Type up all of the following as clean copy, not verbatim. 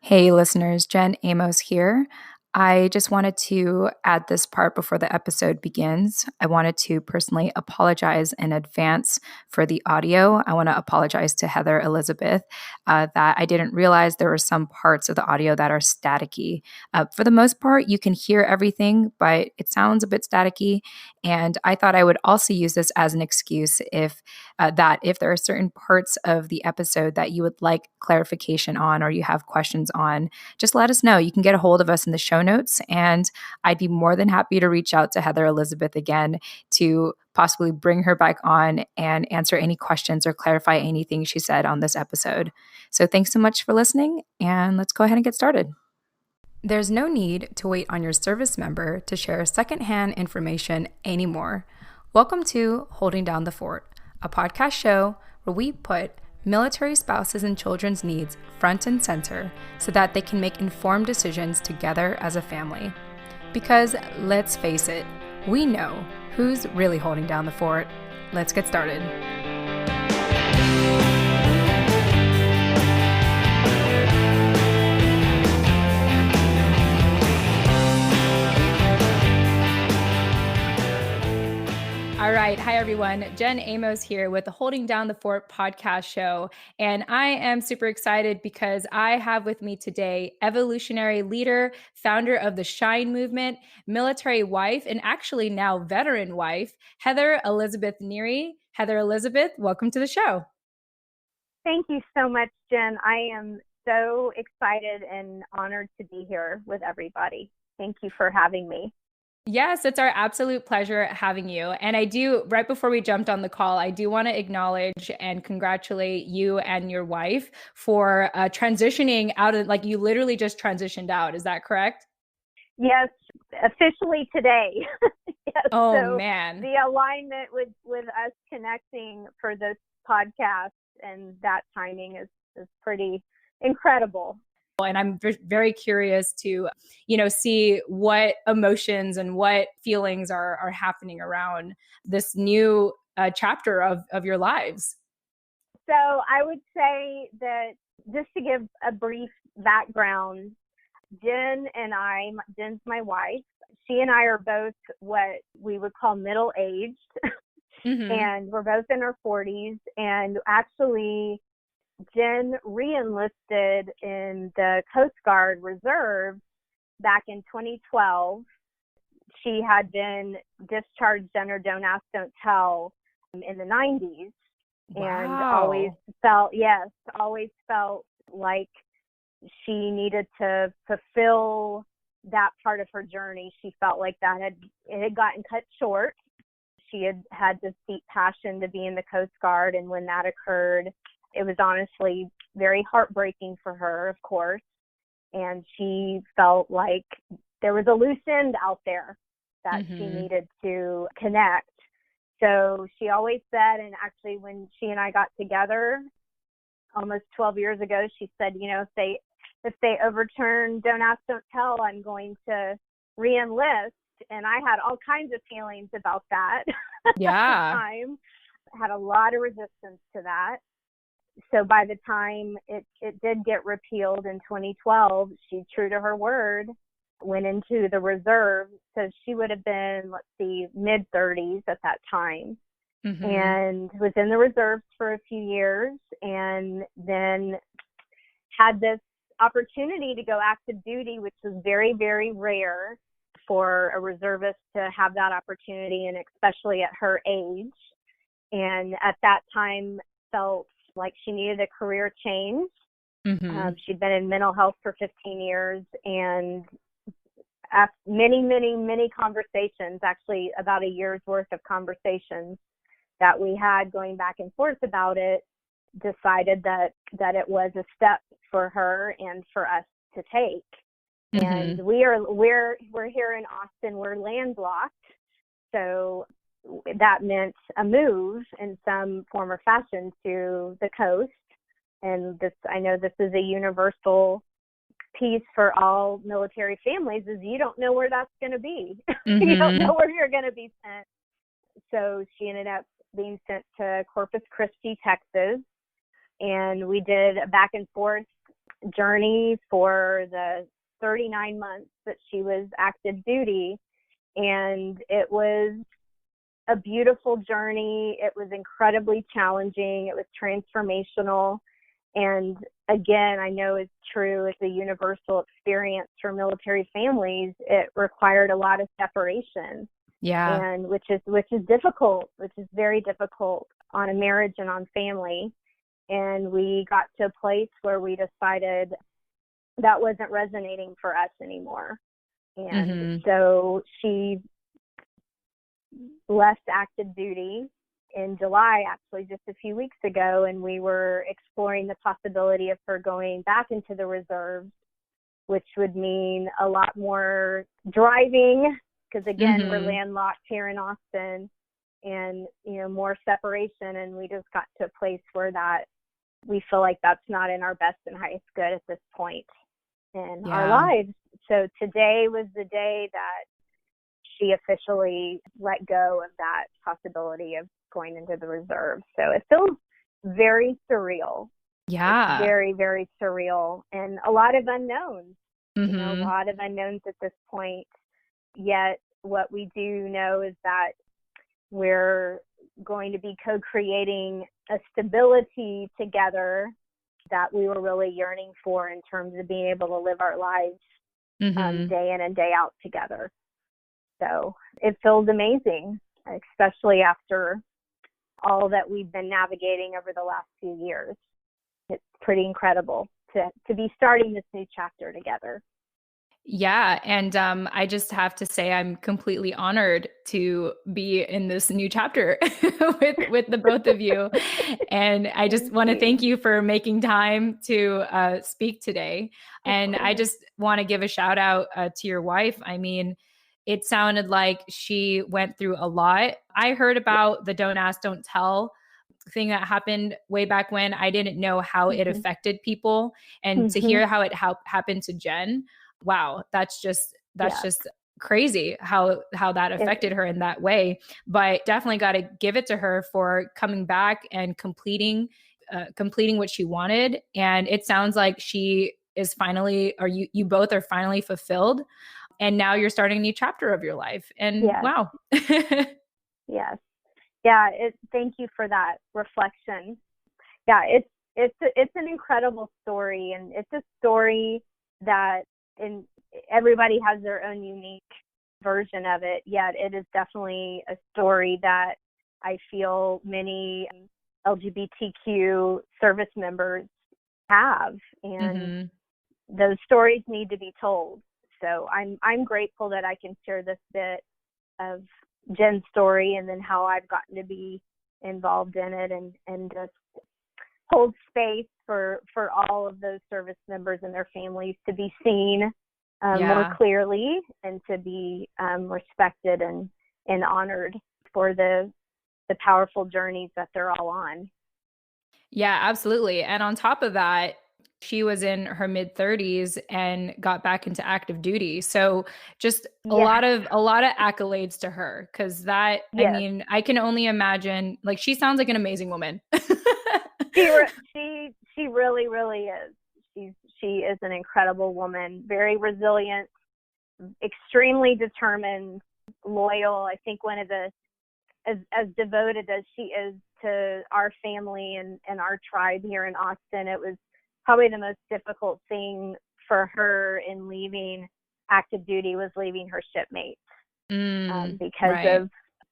Hey listeners, Jen Amos here. I just wanted to add this part before the episode begins. I wanted to personally apologize in advance for the audio. I want to apologize to Heather Elizabeth that I didn't realize there were some parts of the audio that are staticky. For the most part, you can hear everything, but it sounds a bit staticky. And I thought I would also use this as an excuse if there are certain parts of the episode that you would like clarification on or you have questions on, just let us know. You can get a hold of us in the show notes, and I'd be more than happy to reach out to Heather Elizabeth again to possibly bring her back on and answer any questions or clarify anything she said on this episode. So thanks so much for listening, and let's go ahead and get started. There's no need to wait on your service member to share secondhand information anymore. Welcome to Holding Down the Fort, a podcast show where we put military spouses and children's needs front and center so that they can make informed decisions together as a family. Because let's face it, we know who's really holding down the fort. Let's get started. All right. Hi, everyone. Jen Amos here with the Holding Down the Fort podcast show. And I am super excited because I have with me today Evolutionary Leader, founder of the Shine movement, military wife, and actually now veteran wife, Heather Elizabeth Neary. Heather Elizabeth, welcome to the show. Thank you so much, Jen. I am so excited and honored to be here with everybody. Thank you for having me. Yes, it's our absolute pleasure having you. And I do, right before we jumped on the call, I do want to acknowledge and congratulate you and your wife for transitioning out of, like, you literally just transitioned out. Is that correct? Yes, officially today. Yes, oh, so man. The alignment with us connecting for this podcast and that timing is pretty incredible. And I'm very curious to, see what emotions and what feelings are happening around this new chapter of your lives. So I would say that just to give a brief background, Jen's my wife. She and I are both what we would call middle-aged, mm-hmm. and we're both in our 40s. And actually, Jen re-enlisted in the Coast Guard Reserve back in 2012. She had been discharged under Don't Ask, Don't Tell in the 90s. Wow. And always felt like she needed to fulfill that part of her journey. She felt like it had gotten cut short. She had this deep passion to be in the Coast Guard, and when that occurred, it was honestly very heartbreaking for her, of course, and she felt like there was a loose end out there that mm-hmm. she needed to connect. So she always said, and actually when she and I got together almost 12 years ago, she said, if they overturn Don't Ask, Don't Tell, I'm going to re-enlist. And I had all kinds of feelings about that. Yeah. At the time. I had a lot of resistance to that. So by the time it did get repealed in 2012, she, true to her word, went into the reserve. So she would have been, mid-30s at that time, mm-hmm. and was in the reserves for a few years, and then had this opportunity to go active duty, which was very, very rare for a reservist to have that opportunity, and especially at her age. And at that time felt like she needed a career change. Mm-hmm. She'd been in mental health for 15 years, and after many, many, many conversations, actually about a year's worth of conversations that we had going back and forth about it, decided that it was a step for her and for us to take. Mm-hmm. And we're here in Austin. We're landlocked, so that meant a move in some form or fashion to the coast. And I know this is a universal piece for all military families, is you don't know where that's going to be. Mm-hmm. You don't know where you're going to be sent. So she ended up being sent to Corpus Christi, Texas. And we did a back and forth journey for the 39 months that she was active duty. And it was a beautiful journey. It was incredibly challenging. It was transformational. And again, I know it's true, it's a universal experience for military families. It required a lot of separation. Yeah. And which is difficult, which is very difficult on a marriage and on family. And we got to a place where we decided that wasn't resonating for us anymore. And so she left active duty in July, actually just a few weeks ago, and we were exploring the possibility of her going back into the reserves, which would mean a lot more driving, because again, we're landlocked here in Austin, and more separation. And we just got to a place where that we feel like that's not in our best and highest good at this point in our lives. So today was the day that she officially let go of that possibility of going into the reserve. So it feels very surreal. Yeah. It's very, very surreal, and a lot of unknowns. A lot of unknowns at this point. Yet what we do know is that we're going to be co-creating a stability together that we were really yearning for in terms of being able to live our lives day in and day out together. So it feels amazing, especially after all that we've been navigating over the last few years. It's pretty incredible to be starting this new chapter together. Yeah. And I just have to say, I'm completely honored to be in this new chapter with the both of you. And I just want to thank you for making time to speak today. And I just want to give a shout out to your wife. I mean, it sounded like she went through a lot. I heard about the don't ask, don't tell thing that happened way back when. I didn't know how it affected people. And to hear how it happened to Jen, wow, that's just crazy how that affected her in that way. But definitely got to give it to her for coming back and completing what she wanted. And it sounds like she is finally, or you both are finally fulfilled. And now you're starting a new chapter of your life. And wow. Yes. Yeah. Thank you for that reflection. Yeah. It's an incredible story, and it's a story that everybody has their own unique version of it. Yet it is definitely a story that I feel many LGBTQ service members have, and those stories need to be told. So I'm grateful that I can share this bit of Jen's story, and then how I've gotten to be involved in it, and just hold space for all of those service members and their families to be seen more clearly, and to be respected and honored for the powerful journeys that they're all on. Yeah, absolutely. And on top of that, she was in her mid 30s and got back into active duty. So just a lot of accolades to her, because I mean, I can only imagine, like, she sounds like an amazing woman. She really, really is. She is an incredible woman, very resilient, extremely determined, loyal. I think one of the, as devoted as she is to our family and our tribe here in Austin, it was probably the most difficult thing for her in leaving active duty was leaving her shipmates, because of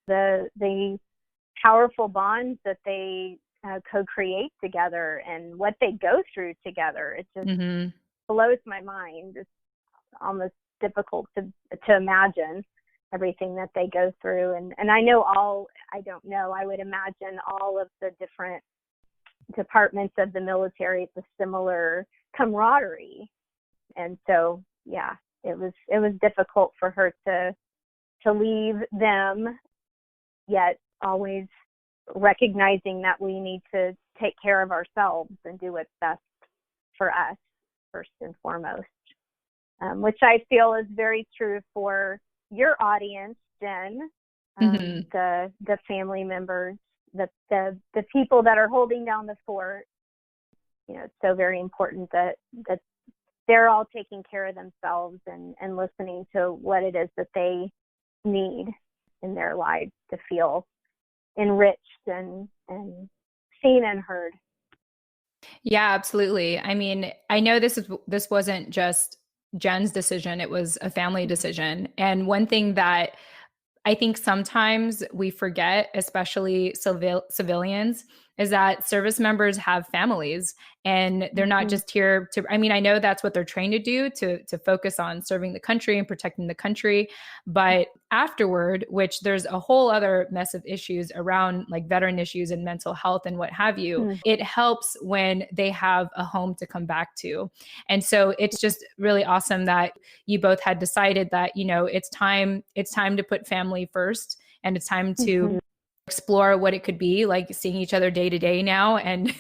the powerful bonds that they co-create together and what they go through together. It just blows my mind. It's almost difficult to imagine everything that they go through. And I would imagine all of the different departments of the military, it's a similar camaraderie. And so, yeah, it was difficult for her to leave them, yet always recognizing that we need to take care of ourselves and do what's best for us first and foremost, which I feel is very true for your audience, Jen, the family members, the people that are holding down the fort. it's so very important that they're all taking care of themselves and listening to what it is that they need in their lives to feel enriched and seen and heard. Yeah, absolutely. I mean, I know this wasn't just Jen's decision, it was a family decision. And one thing that I think sometimes we forget, especially civilians, is that service members have families and they're not just here to, I mean, I know that's what they're trained to do, to focus on serving the country and protecting the country. But afterward, which there's a whole other mess of issues around like veteran issues and mental health and what have you, it helps when they have a home to come back to. And so it's just really awesome that you both had decided that, it's time to put family first, and it's time to explore what it could be like seeing each other day to day now and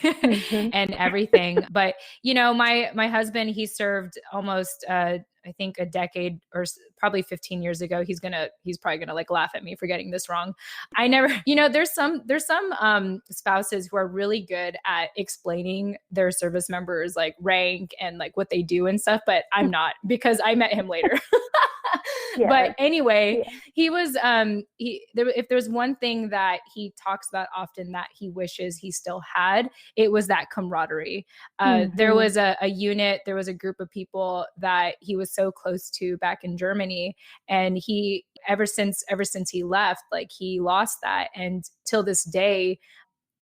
and everything. But my husband, he served almost I think a decade or probably 15 years ago. He's probably gonna like laugh at me for getting this wrong. I never, there's some spouses who are really good at explaining their service members like rank and like what they do and stuff, but I'm not, because I met him later. Yes. But anyway, he was if there's one thing that he talks about often that he wishes he still had, it was that camaraderie. There was a unit, there was a group of people that he was so close to back in Germany, and he ever since he left, like he lost that, and till this day,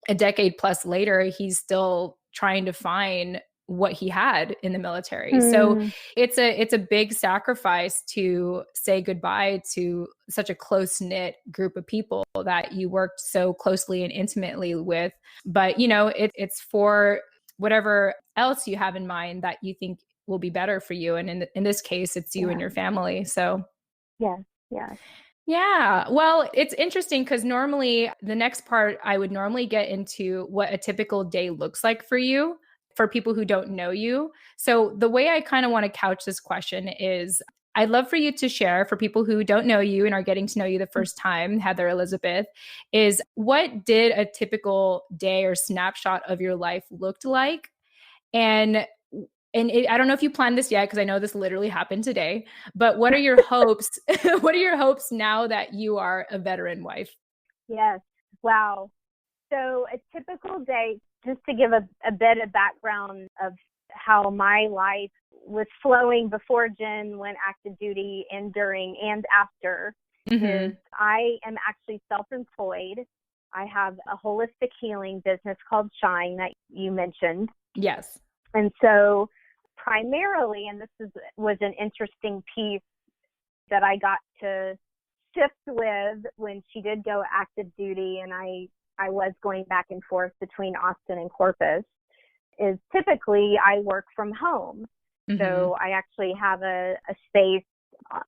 a decade plus later, he's still trying to find what he had in the military. So it's a big sacrifice to say goodbye to such a close-knit group of people that you worked so closely and intimately with. But it's for whatever else you have in mind that you think will be better for you, and in this case, it's you and your family. So yeah. Yeah. Well, it's interesting because normally the next part, I would normally get into what a typical day looks like for you, for people who don't know you. So the way I kind of want to couch this question is, I'd love for you to share, for people who don't know you and are getting to know you the first time, Heather Elizabeth, is what did a typical day or snapshot of your life looked like? I don't know if you planned this yet, because I know this literally happened today, but what are your hopes? What are your hopes now that you are a veteran wife? Yes. Wow. So a typical day, just to give a bit of background of how my life was flowing before Jen went active duty, and during and after, is I am actually self-employed. I have a holistic healing business called Shine that you mentioned. Yes. And so primarily, and this was an interesting piece that I got to shift with when she did go active duty, and I was going back and forth between Austin and Corpus, is typically I work from home. So I actually have a space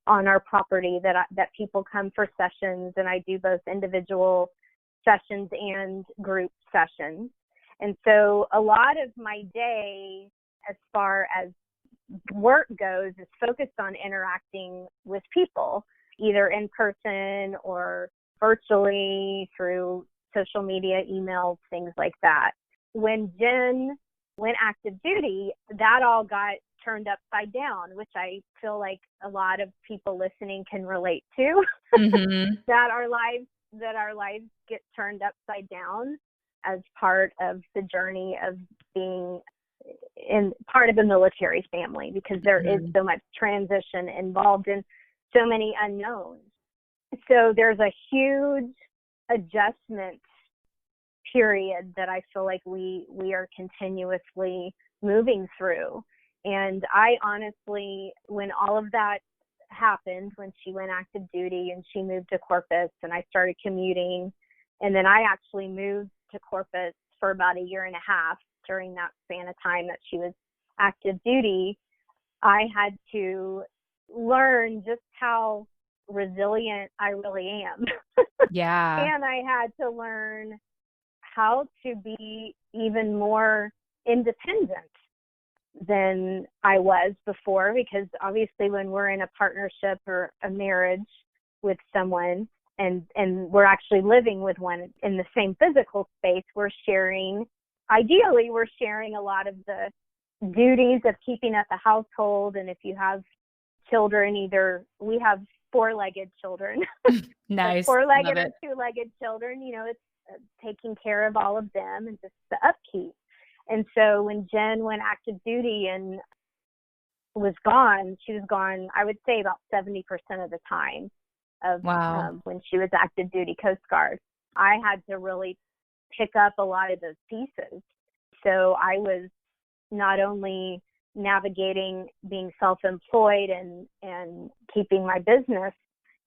on our property that people come for sessions, and I do both individual sessions and group sessions. And so a lot of my day, as far as work goes, is focused on interacting with people, either in person or virtually through social media, emails, things like that. When Jen went active duty, that all got turned upside down, which I feel like a lot of people listening can relate to. that our lives get turned upside down as part of the journey of being in part of a military family, because there is so much transition involved and so many unknowns. So there's a huge adjustment period that I feel like we are continuously moving through. And I honestly, when all of that happened, when she went active duty and she moved to Corpus and I started commuting, and then I actually moved to Corpus for about a year and a half during that span of time that she was active duty, I had to learn just how resilient I really am. Yeah. And I had to learn how to be even more independent than I was before, because obviously when we're in a partnership or a marriage with someone, and we're actually living with one in the same physical space, we're sharing ideally we're sharing a lot of the duties of keeping up the household. And if you have children, either we have four-legged children, Nice. four-legged Love or it. two-legged children, it's taking care of all of them and just the upkeep. And so when Jen went active duty and was gone, she was gone, I would say about 70% of the time of Wow. when she was active duty Coast Guard. I had to really pick up a lot of those pieces. So I was not only navigating being self-employed and keeping my business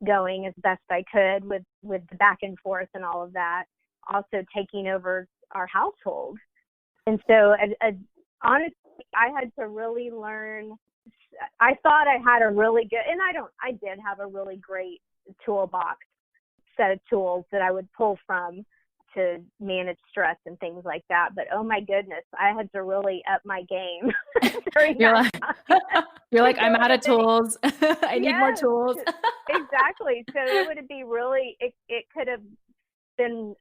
going as best I could with the back and forth and all of that, also taking over our household. And so honestly, I had to really learn. I thought I had a really good, and I did have a really great toolbox set of tools that I would pull from to manage stress and things like that. But oh my goodness, I had to really up my game during that time. You're like, I'm out of tools. I need more tools. Exactly. So it would be really, it could have been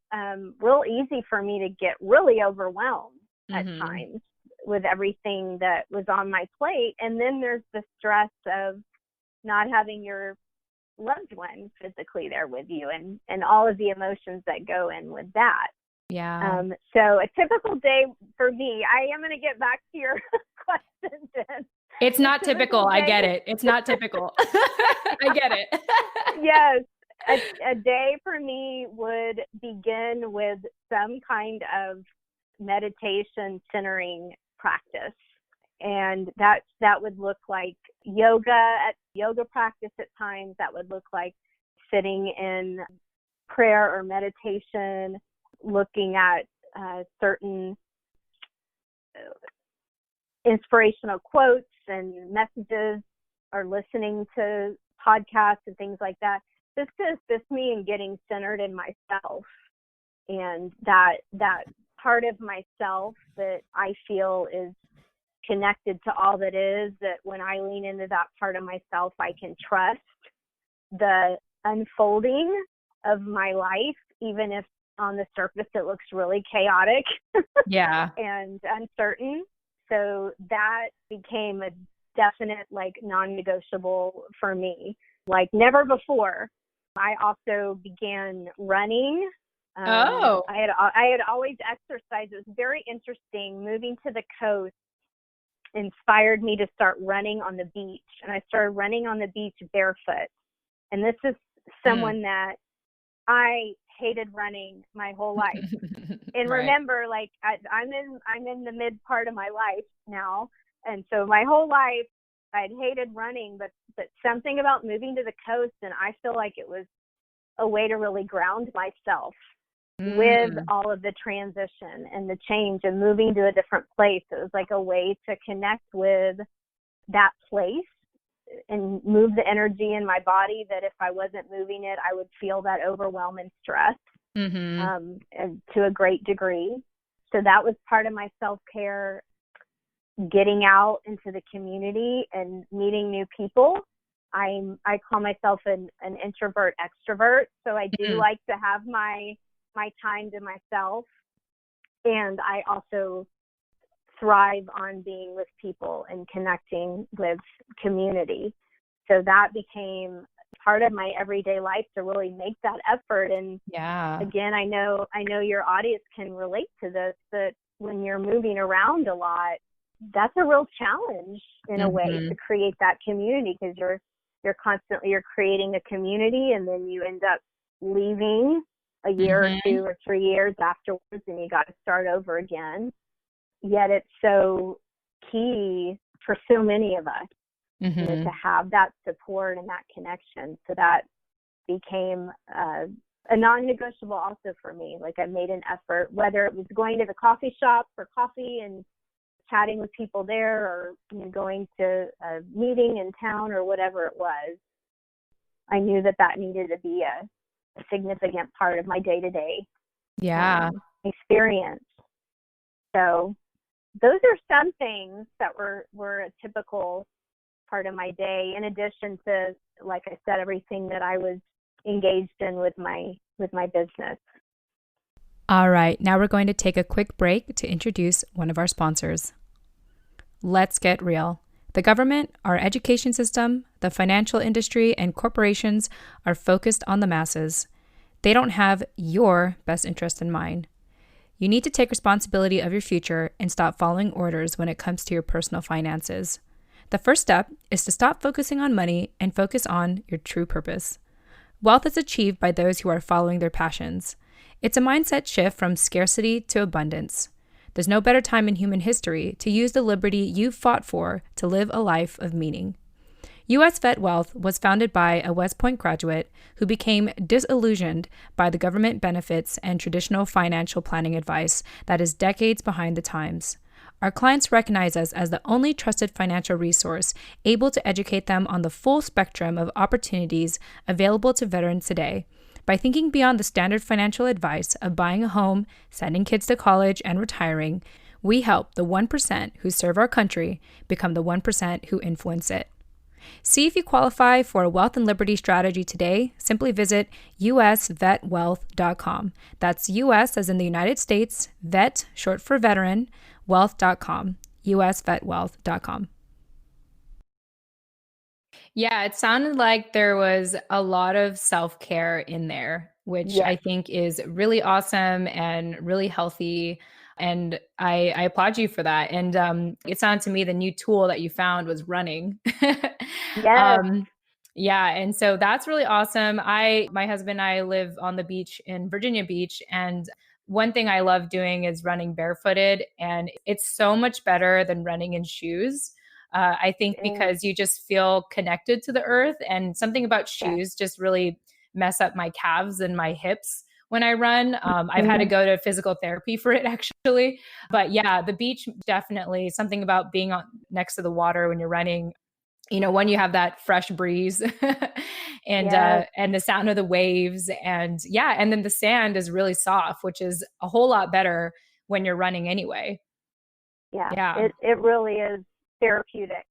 real easy for me to get really overwhelmed at times with everything that was on my plate. And then there's the stress of not having your loved one physically there with you and all of the emotions that go in with that. Yeah. So a typical day for me, I am going to get back to your question, Jen. It's not typical. I get it. It's not typical. I get it. Yes. A day for me would begin with some kind of meditation centering practice. And that would look like yoga practice at times. That would look like sitting in prayer or meditation, looking at certain inspirational quotes and messages, or listening to podcasts and things like that. This to assist me in getting centered in myself, and that part of myself that I feel is connected to all that is, that when I lean into that part of myself, I can trust the unfolding of my life, even if on the surface it looks really chaotic Yeah. and uncertain. So that became a definite, like, non-negotiable for me, like never before. I also began running. Oh. I had always exercised. It was very interesting. Moving to the coast inspired me to start running on the beach, and I started running on the beach barefoot. And this is someone that I hated running my whole life. And Right. remember, like, I'm in the mid part of my life now, and so my whole life I'd hated running, but something about moving to the coast, and I feel like it was a way to really ground myself with all of the transition and the change and moving to a different place. It was like a way to connect with that place and move the energy in my body that if I wasn't moving it, I would feel that overwhelm and stress and to a great degree. So that was part of my self-care, getting out into the community and meeting new people. I call myself an introvert extrovert. So I do like to have my time to myself. And I also thrive on being with people and connecting with community. So that became part of my everyday life to really make that effort. And again, I know your audience can relate to this, that when you're moving around a lot, that's a real challenge in a way to create that community, because you're creating a community, and then you end up leaving a year or 2 or 3 years afterwards, and you got to start over again. Yet it's so key for so many of us to have that support and that connection. So that became a non-negotiable also for me. Like, I made an effort, whether it was going to the coffee shop for coffee and chatting with people there, or going to a meeting in town or whatever it was. I knew that needed to be a significant part of my day-to-day experience. So those are some things that were a typical part of my day, in addition to, like I said, everything that I was engaged in with my business. All right, now we're going to take a quick break to introduce one of our sponsors. Let's get real. The government, our education system, the financial industry, and corporations are focused on the masses. They don't have your best interest in mind. You need to take responsibility of your future and stop following orders when it comes to your personal finances. The first step is to stop focusing on money and focus on your true purpose. Wealth is achieved by those who are following their passions. It's a mindset shift from scarcity to abundance. There's no better time in human history to use the liberty you've fought for to live a life of meaning. U.S. Vet Wealth was founded by a West Point graduate who became disillusioned by the government benefits and traditional financial planning advice that is decades behind the times. Our clients recognize us as the only trusted financial resource able to educate them on the full spectrum of opportunities available to veterans today. By thinking beyond the standard financial advice of buying a home, sending kids to college, and retiring, we help the 1% who serve our country become the 1% who influence it. See if you qualify for a wealth and liberty strategy today. Simply visit usvetwealth.com. That's US as in the United States, vet, short for veteran, wealth.com, usvetwealth.com. Yeah, it sounded like there was a lot of self-care in there, which Yes. I think is really awesome and really healthy. And I applaud you for that. And it sounded to me the new tool that you found was running. Yes. um, yeah, and so that's really awesome. My husband and I live on the beach in Virginia Beach, and one thing I love doing is running barefooted, and it's so much better than running in shoes. I think because you just feel connected to the earth, and something about shoes just really mess up my calves and my hips when I run. I've had to go to physical therapy for it actually. But yeah, the beach, definitely something about being next to the water when you're running. When you have that fresh breeze and the sound of the waves, and then the sand is really soft, which is a whole lot better when you're running anyway. Yeah. It really is therapeutic,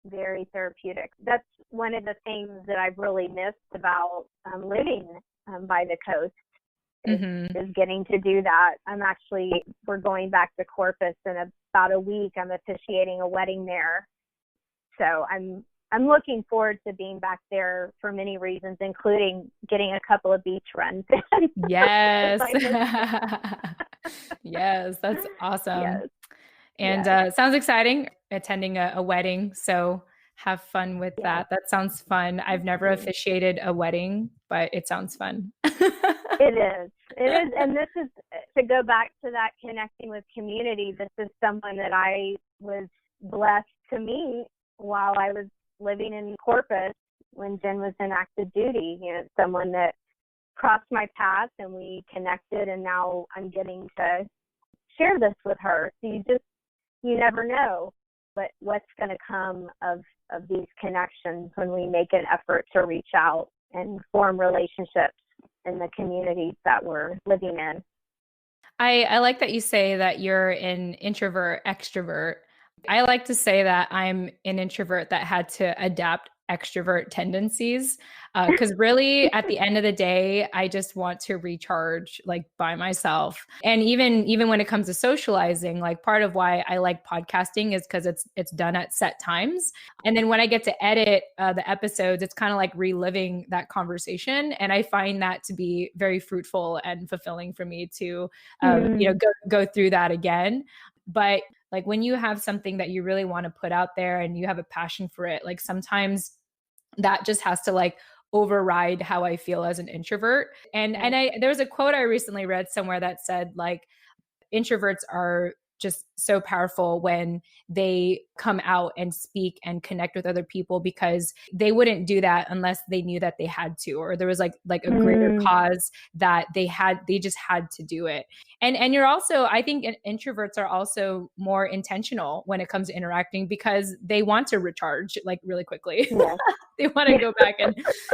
very therapeutic. That's one of the things that I've really missed about living by the coast is getting to do that. We're going back to Corpus in about a week. I'm officiating a wedding there. So I'm looking forward to being back there for many reasons, including getting a couple of beach runs. Yes. Yes, that's awesome. Yes. And it sounds exciting, attending a wedding. So have fun with that. That sounds fun. I've never officiated a wedding, but it sounds fun. It is. And this is, to go back to that connecting with community, this is someone that I was blessed to meet while I was living in Corpus when Jen was in active duty. Someone that crossed my path and we connected, and now I'm getting to share this with her. So you never know what's going to come of these connections when we make an effort to reach out and form relationships in the communities that we're living in. I like that you say that you're an introvert extrovert. I like to say that I'm an introvert that had to adapt extrovert tendencies. Because really, at the end of the day, I just want to recharge like by myself. And even when it comes to socializing, like part of why I like podcasting is because it's done at set times. And then when I get to edit the episodes, it's kind of like reliving that conversation. And I find that to be very fruitful and fulfilling for me to go through that again. But like when you have something that you really want to put out there and you have a passion for it, like sometimes that just has to like override how I feel as an introvert. And there was a quote I recently read somewhere that said like introverts are just so powerful when they come out and speak and connect with other people, because they wouldn't do that unless they knew that they had to, or there was like a greater cause that they just had to do it. And you're also, I think introverts are also more intentional when it comes to interacting because they want to recharge like really quickly. Yeah. They want to go back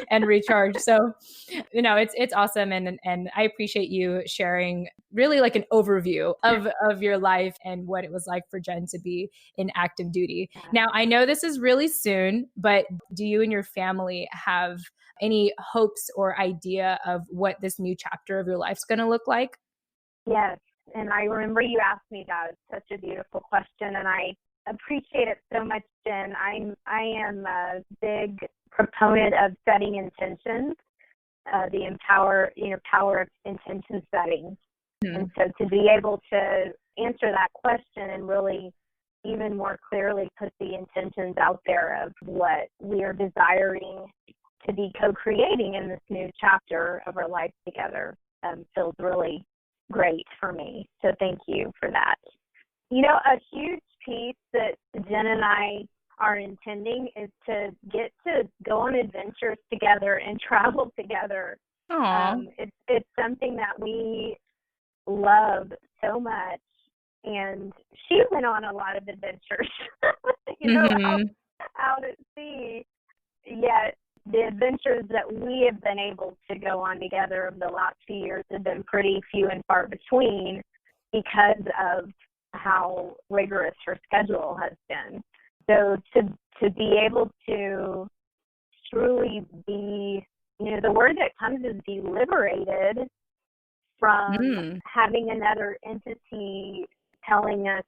and recharge. So, it's awesome. And I appreciate you sharing really like an overview of your life and what it was like for Jen to be in active duty. Now, I know this is really soon, but do you and your family have any hopes or idea of what this new chapter of your life is going to look like? Yes. And I remember you asked me that. It's such a beautiful question, and I appreciate it so much, Jen. I am a big proponent of setting intentions, the power of intention setting. Mm-hmm. And so to be able to answer that question and really even more clearly put the intentions out there of what we are desiring to be co-creating in this new chapter of our life together feels really great for me. So thank you for that. A huge piece that Jen and I are intending is to get to go on adventures together and travel together. It's something that we love so much. And she went on a lot of adventures, out at sea. Yet the adventures that we have been able to go on together over the last few years have been pretty few and far between because of how rigorous her schedule has been. So to be able to truly be, the word that comes is be liberated from having another entity telling us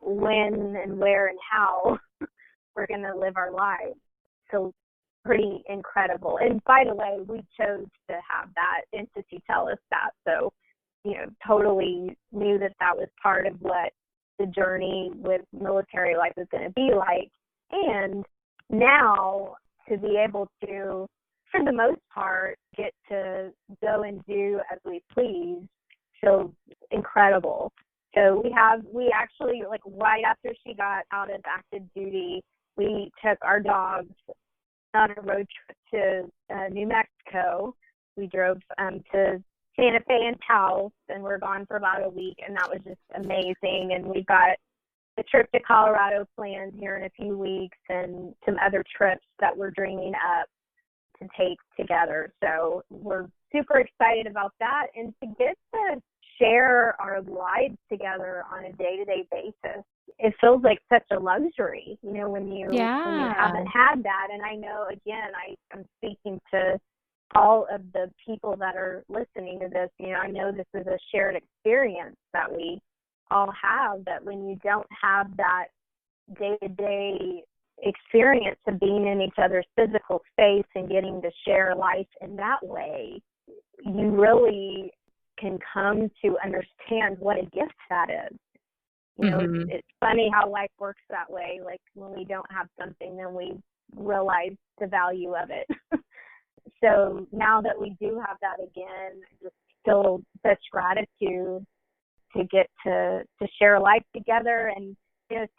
when and where and how we're going to live our lives. So pretty incredible. And by the way, we chose to have that entity tell us that. So, totally knew that was part of what the journey with military life is going to be like. And now to be able to, for the most part, get to go and do as we please feels incredible. So we actually, like, right after she got out of active duty, we took our dogs on a road trip to New Mexico. We drove to Santa Fe and Taos, and we're gone for about a week, and that was just amazing. And we've got a trip to Colorado planned here in a few weeks, and some other trips that we're dreaming up to take together. So we're super excited about that, and to get to share our lives together on a day-to-day basis. It feels like such a luxury, when you haven't had that. And I know, again, I'm speaking to all of the people that are listening to this. I know this is a shared experience that we all have, that when you don't have that day-to-day experience of being in each other's physical space and getting to share life in that way, you really can come to understand what a gift that is. It's funny how life works that way. Like, when we don't have something, then we realize the value of it. So now that we do have that again, just feel such gratitude to get to share life together. And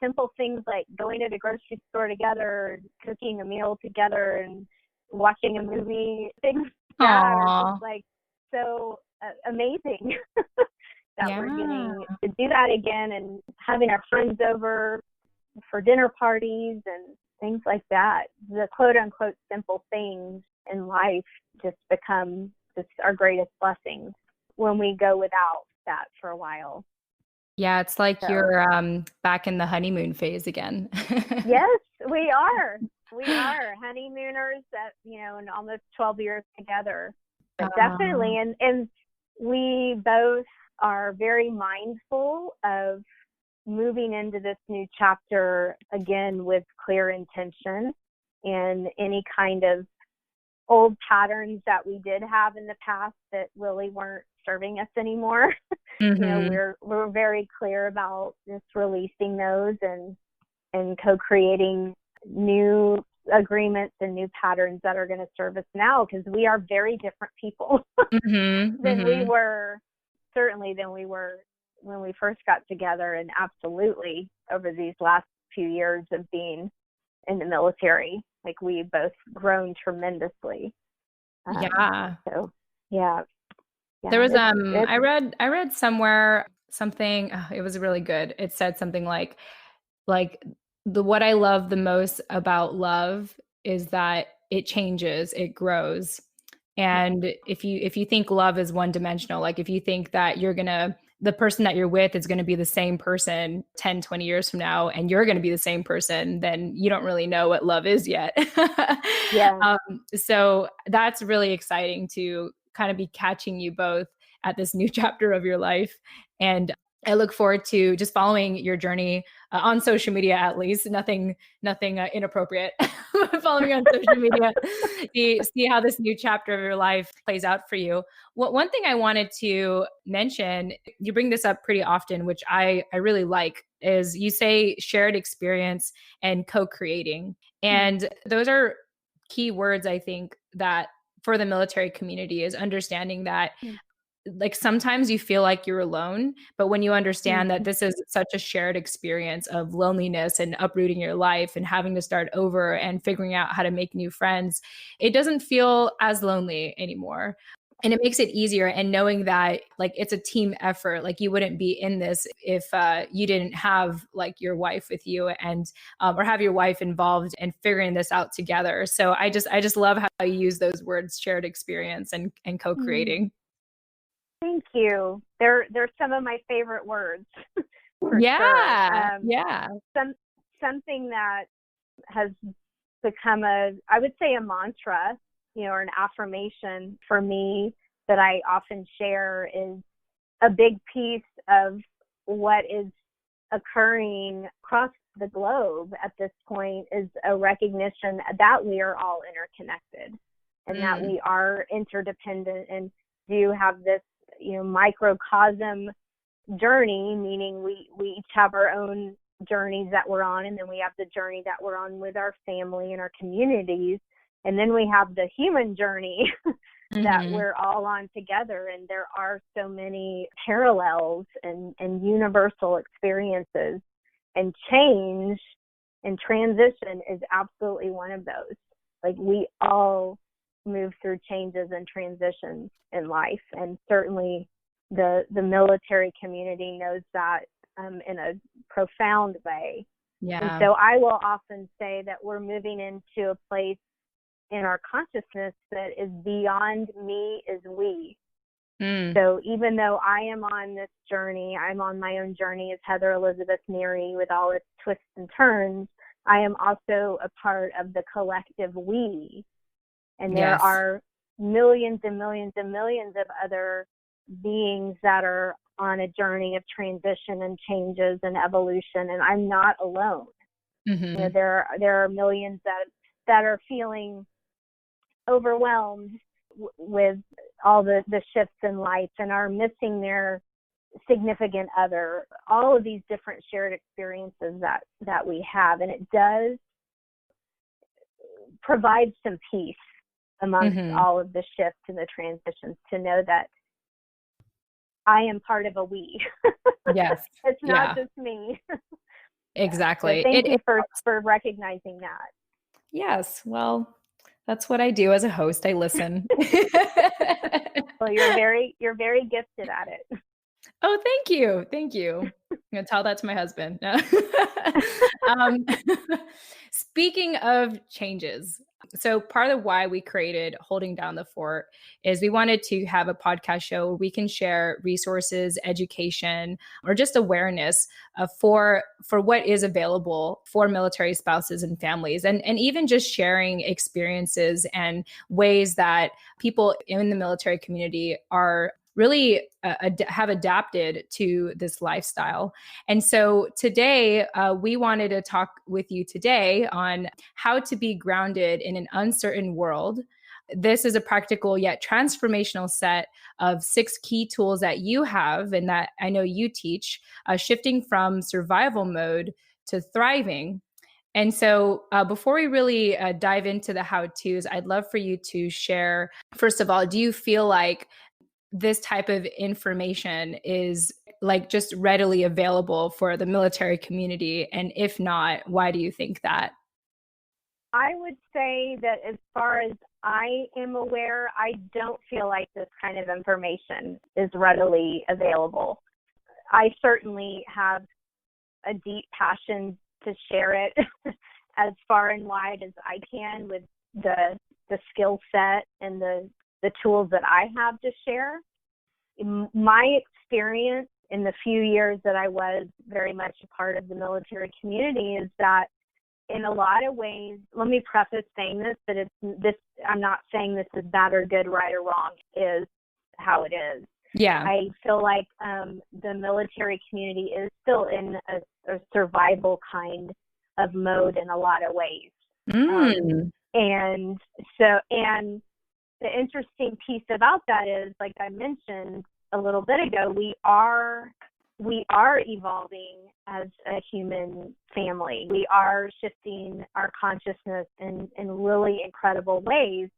simple things like going to the grocery store together, cooking a meal together, and watching a movie, things like that are just like so amazing that we're getting to do that again, and having our friends over for dinner parties and things like that. The quote unquote simple things in life just become just our greatest blessings when we go without that for a while. Yeah, it's like you're back in the honeymoon phase again. Yes, we are. We are honeymooners that, in almost 12 years together. But definitely. And we both are very mindful of moving into this new chapter again with clear intention, and any kind of old patterns that we did have in the past that really weren't serving us anymore. We're very clear about just releasing those and co-creating new agreements and new patterns that are going to serve us now, because we are very different people than we were when we first got together, and absolutely over these last few years of being in the military. Like, we've both grown tremendously. So yeah. There was I read somewhere something, it was really good. It said something like what I love the most about love is that it changes, it grows. And if you think love is one dimensional, like if you think that the person that you're with is going to be the same person 10, 20 years from now, and you're going to be the same person, then you don't really know what love is yet. So that's really exciting to kind of be catching you both at this new chapter of your life. And I look forward to just following your journey on social media, at least nothing inappropriate. Following on social media, see how this new chapter of your life plays out for you. One thing I wanted to mention, you bring this up pretty often, which I really like, is you say shared experience and co-creating. And those are key words, I think, that for the military community, is understanding that like sometimes you feel like you're alone, but when you understand that this is such a shared experience of loneliness and uprooting your life and having to start over and figuring out how to make new friends, it doesn't feel as lonely anymore. And it makes it easier. And knowing that like it's a team effort, like you wouldn't be in this if you didn't have like your wife with you, and or have your wife involved in figuring this out together. So I just love how you use those words, shared experience and co-creating. Thank you. They're some of my favorite words for Yeah. sure. Yeah. Something that has become I would say a mantra, or an affirmation for me that I often share, is a big piece of what is occurring across the globe at this point is a recognition that we are all interconnected and that we are interdependent and do have this microcosm journey, meaning we each have our own journeys that we're on, and then we have the journey that we're on with our family and our communities, and then we have the human journey that we're all on together. And there are so many parallels and universal experiences, and change and transition is absolutely one of those. Like we all move through changes and transitions in life, and certainly the military community knows that in a profound way. And so I will often say that we're moving into a place in our consciousness that is beyond me is we. So even though I am on this journey, I'm on my own journey as Heather Elizabeth Neary with all its twists and turns, I am also a part of the collective we. And there are millions and millions and millions of other beings that are on a journey of transition and changes and evolution, and I'm not alone. There are millions that are feeling overwhelmed with all the shifts in life and are missing their significant other. All of these different shared experiences that we have, and it does provide some peace amongst all of the shifts and the transitions to know that I am part of a we. Yes. It's not just me. Exactly. So thank you for recognizing that. Yes. Well, that's what I do as a host. I listen. Well, you're very gifted at it. Oh, thank you. Thank you. I'm going to tell that to my husband. No. Speaking of changes, so part of why we created Holding Down the Fort is we wanted to have a podcast show where we can share resources, education, or just awareness for what is available for military spouses and families, and even just sharing experiences and ways that people in the military community are really have adapted to this lifestyle. And so today, we wanted to talk with you today on how to be grounded in an uncertain world. This is a practical yet transformational set of 6 key tools that you have and that I know you teach, shifting from survival mode to thriving. And so before we really dive into the how-tos, I'd love for you to share, first of all, do you feel like this type of information is like just readily available for the military community? And if not, why do you think that? I would say that as far as I am aware, I don't feel like this kind of information is readily available. I certainly have a deep passion to share it as far and wide as I can with the skill set and the tools that I have to share. My experience in the few years that I was very much a part of the military community is that in a lot of ways, let me preface saying this, that I'm not saying this is bad or good, right or wrong, is how it is. Yeah. I feel like the military community is still in a survival kind of mode in a lot of ways. Mm. And so, and the interesting piece about that is, like I mentioned a little bit ago, we are evolving as a human family. We are shifting our consciousness in really incredible ways.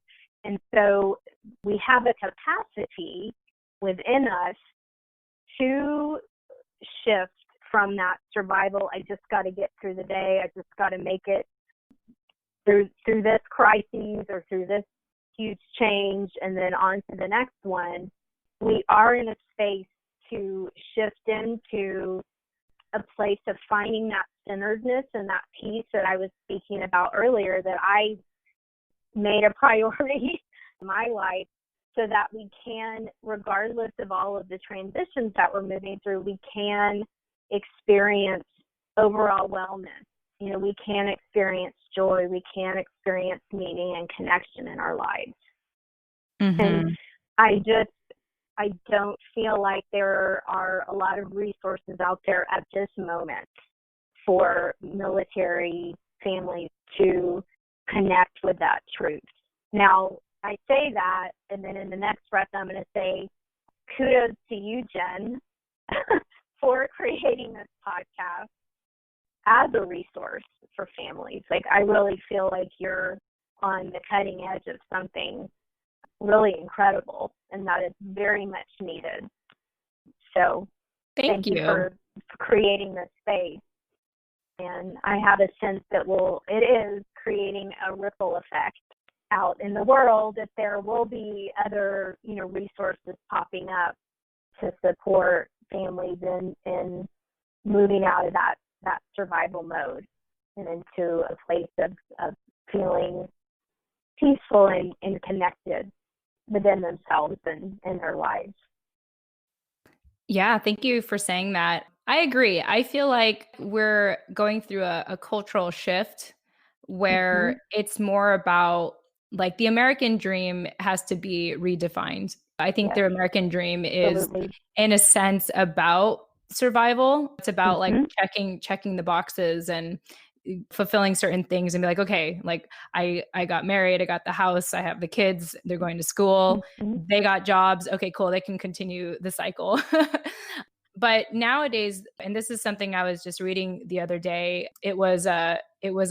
And so we have a capacity within us to shift from that survival, I just got to get through the day, I just got to make it through this crisis or through this huge change and then on to the next one. We are in a space to shift into a place of finding that centeredness and that peace that I was speaking about earlier, that I made a priority in my life, so that we can, regardless of all of the transitions that we're moving through, we can experience overall wellness. You know, we can experience joy, we can experience meaning and connection in our lives. Mm-hmm. And I don't feel like there are a lot of resources out there at this moment for military families to connect with that truth. Now, I say that, and then in the next breath, I'm going to say kudos to you, Jen, for creating this podcast as a resource for families. Like, I really feel like you're on the cutting edge of something really incredible, and that is very much needed. So thank you for creating this space. And I have a sense that it is creating a ripple effect out in the world, that there will be other, resources popping up to support families in moving out of that survival mode and into a place of feeling peaceful and connected within themselves and in their lives. Yeah, thank you for saying that. I agree. I feel like we're going through a cultural shift where it's more about, like, the American dream has to be redefined. I think the American dream is, in a sense, about survival. It's about like checking the boxes and fulfilling certain things and be like, okay, like I got married, I got the house, I have the kids, they're going to school, they got jobs. Okay, cool. They can continue the cycle. But nowadays, and this is something I was just reading the other day, it was a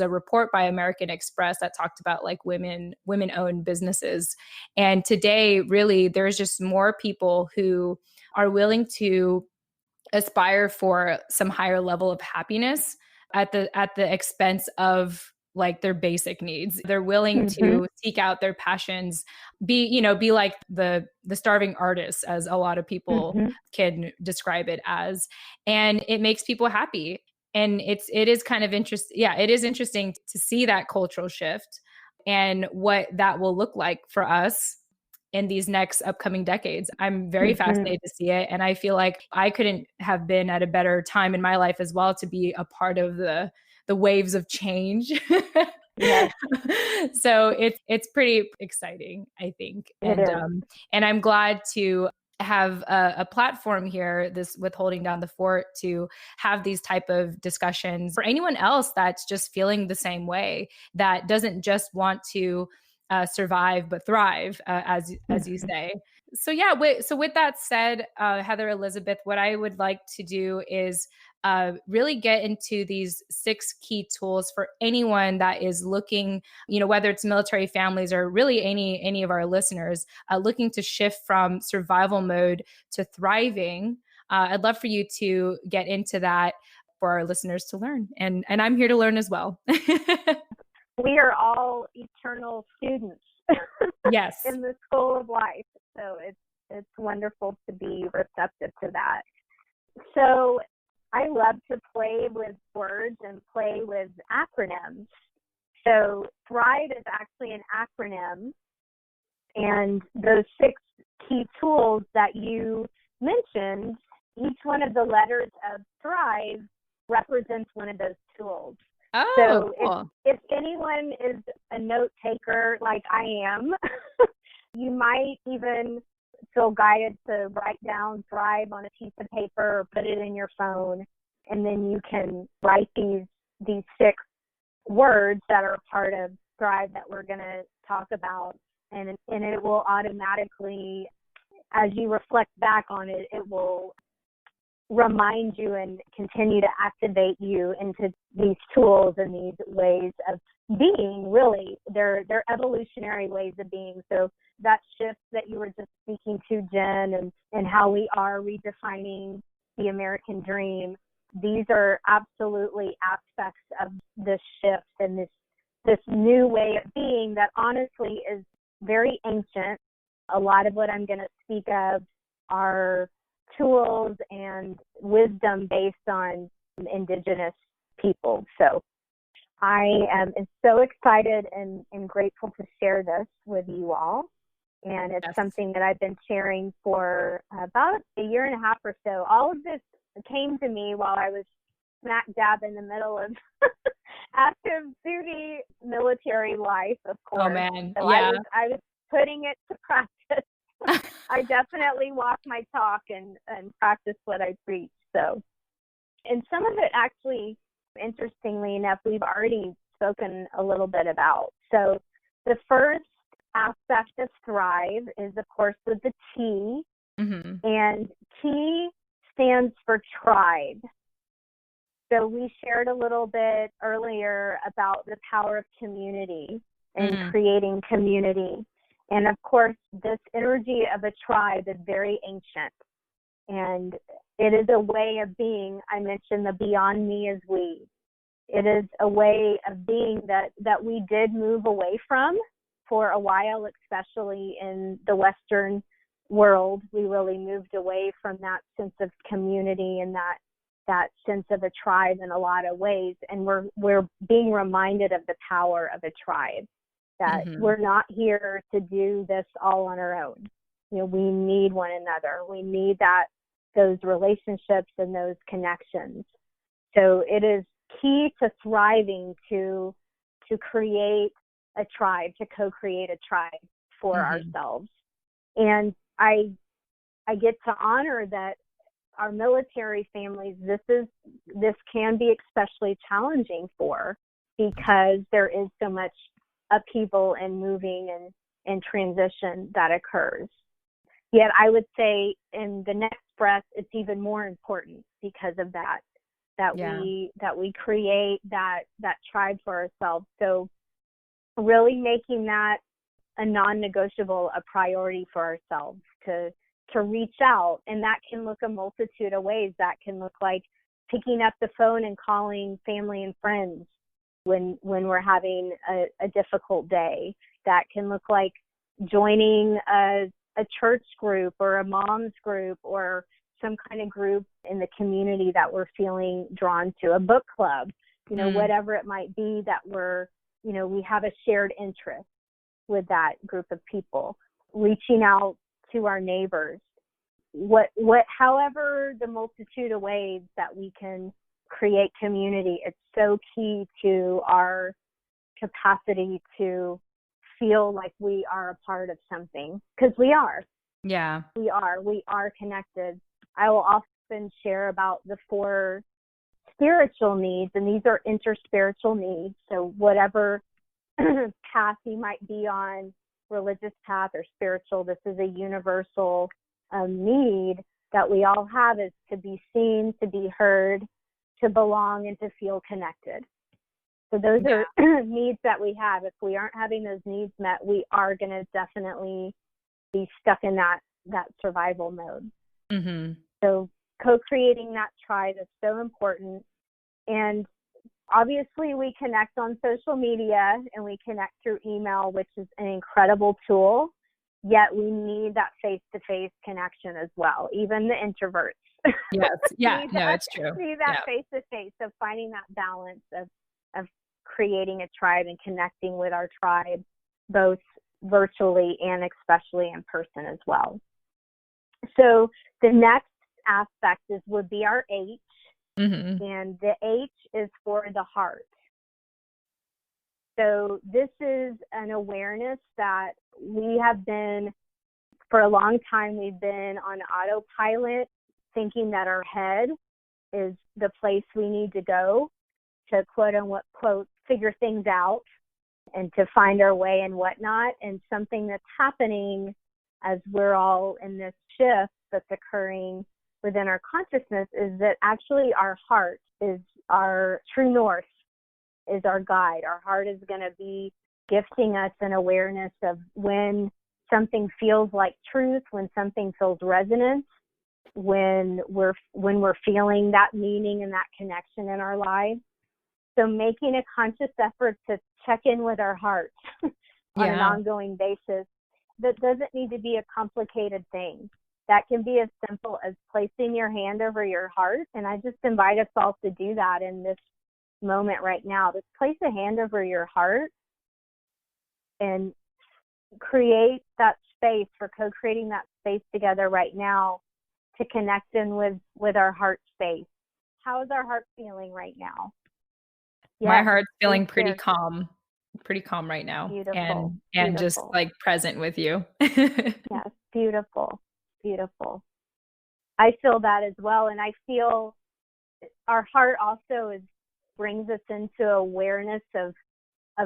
report by American Express that talked about like women-owned businesses. And today, really, there's just more people who are willing to aspire for some higher level of happiness at the expense of like their basic needs. They're willing to seek out their passions, be like the starving artist, as a lot of people can describe it as. And it makes people happy. And it is kind of interesting. Yeah, it is interesting to see that cultural shift and what that will look like for us in these next upcoming decades. I'm very fascinated to see it. And I feel like I couldn't have been at a better time in my life as well to be a part of the waves of change. Yes. So it's pretty exciting, I think. And I'm glad to have a platform here, this with Holding Down the Fort, to have these type of discussions for anyone else that's just feeling the same way, that doesn't just want to survive but thrive, as you say. So yeah, with that said, Heather Elizabeth, what I would like to do is really get into these 6 key tools for anyone that is looking, whether it's military families or really any of our listeners, looking to shift from survival mode to thriving. I'd love for you to get into that for our listeners to learn. And I'm here to learn as well. We are all eternal students. Yes. In the school of life. So it's wonderful to be receptive to that. So I love to play with words and play with acronyms. So THRIVE is actually an acronym, and those 6 key tools that you mentioned, each one of the letters of THRIVE represents one of those tools. Oh, so cool. if anyone is a note taker like I am, you might even feel guided to write down Thrive on a piece of paper or put it in your phone. And then you can write these 6 words that are part of Thrive that we're going to talk about. And it will automatically, as you reflect back on it, it will remind you and continue to activate you into these tools and these ways of being. Really, they're evolutionary ways of being. So that shift that you were just speaking to, Jen, and how we are redefining the American dream, these are absolutely aspects of this shift and this new way of being that honestly is very ancient. A lot of what I'm going to speak of are tools and wisdom based on indigenous people. So I am so excited and grateful to share this with you all. And it's something that I've been sharing for about a year and a half or so. All of this came to me while I was smack dab in the middle of active duty military life, of course. Oh, man. So yeah. I was putting it to practice. I definitely walk my talk and practice what I preach. So, and some of it actually, interestingly enough, we've already spoken a little bit about. So the first aspect of Thrive is, of course, with the T. Mm-hmm. And T stands for tribe. So we shared a little bit earlier about the power of community and creating community. And of course, this energy of a tribe is very ancient. And it is a way of being. I mentioned the beyond me is we. It is a way of being that we did move away from for a while, especially in the Western world. We really moved away from that sense of community and that sense of a tribe in a lot of ways. And we're being reminded of the power of a tribe, that we're not here to do this all on our own. You know, we need one another. We need those relationships and those connections. So it is key to thriving to create a tribe, to co-create a tribe for ourselves. And I get to honor that our military families, this can be especially challenging for, because there is so much upheaval and moving and transition that occurs. Yet I would say in the next breath, it's even more important because of that we create that tribe for ourselves. So really making that a non-negotiable, a priority for ourselves to reach out. And that can look a multitude of ways. That can look like picking up the phone and calling family and friends when we're having a difficult day. That can look like joining a church group or a mom's group or some kind of group in the community that we're feeling drawn to, a book club, whatever it might be that we have a shared interest with that group of people. Reaching out to our neighbors, however the multitude of ways that we can create community, it's so key to our capacity to feel like we are a part of something, because we are. Yeah. We are connected. I will often share about the 4 spiritual needs, and these are interspiritual needs. So whatever path you might be on, religious path or spiritual, this is a universal need that we all have, is to be seen, to be heard, to belong, and to feel connected. So those are needs that we have. If we aren't having those needs met, we are going to definitely be stuck in that survival mode. So co-creating that tribe is so important. And obviously we connect on social media and we connect through email, which is an incredible tool. Yet we need that face-to-face connection as well, even the introverts. Yes. Yeah. No, it's true. Need that face-to-face. So finding that balance of creating a tribe and connecting with our tribe, both virtually and especially in person as well. So the next aspect would be our H. And the H is for the heart. So this is an awareness that we have been For a long time, we've been on autopilot, thinking that our head is the place we need to go to quote unquote figure things out and to find our way and whatnot. And something that's happening as we're all in this shift that's occurring within our consciousness is that actually our heart is our true north, is our guide. Our heart is going to be gifting us an awareness of when something feels like truth, when something feels resonance, when we're feeling that meaning and that connection in our lives. So making a conscious effort to check in with our heart on an ongoing basis, that doesn't need to be a complicated thing. That can be as simple as placing your hand over your heart. And I just invite us all to do that in this moment right now. Just place a hand over your heart and create that space for co-creating that space together right now to connect in with our heart space. How is our heart feeling right now? My heart's feeling pretty calm right now. Beautiful. And beautiful. just like present with you. Yes, beautiful. Beautiful. I feel that as well. And I feel our heart also brings us into awareness of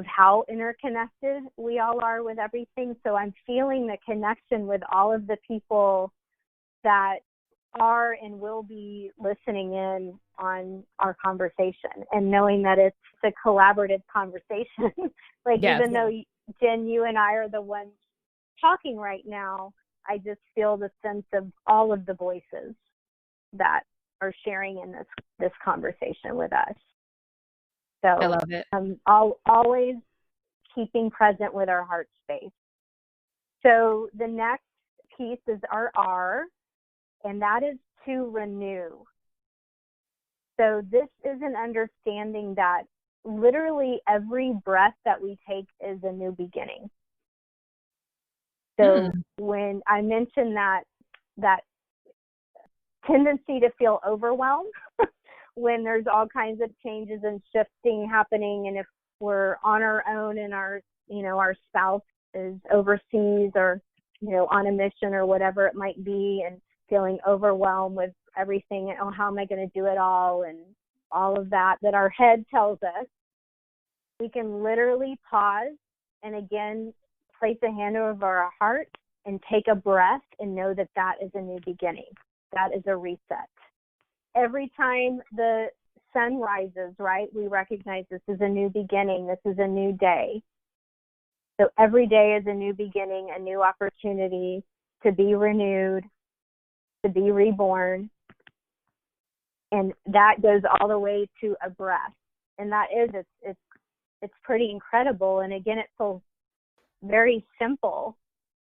how interconnected we all are with everything. So I'm feeling the connection with all of the people that are and will be listening in on our conversation, and knowing that it's a collaborative conversation. Even though Jen, you and I are the ones talking right now, I just feel the sense of all of the voices that are sharing in this conversation with us. So I love it. Always keeping present with our heart space. So the next piece is our R, and that is to renew. So this is an understanding that literally every breath that we take is a new beginning. So when I mentioned that tendency to feel overwhelmed when there's all kinds of changes and shifting happening, and if we're on our own and our spouse is overseas or on a mission or whatever it might be, and feeling overwhelmed with everything, and how am I going to do it all, and all of that our head tells us, we can literally pause and again place a hand over our heart and take a breath and know that that is a new beginning. That is a reset. Every time the sun rises, right, we recognize this is a new beginning. This is a new day. So every day is a new beginning, a new opportunity to be renewed, to be reborn. And that goes all the way to a breath. And that is, it's pretty incredible. And again, it feels very simple,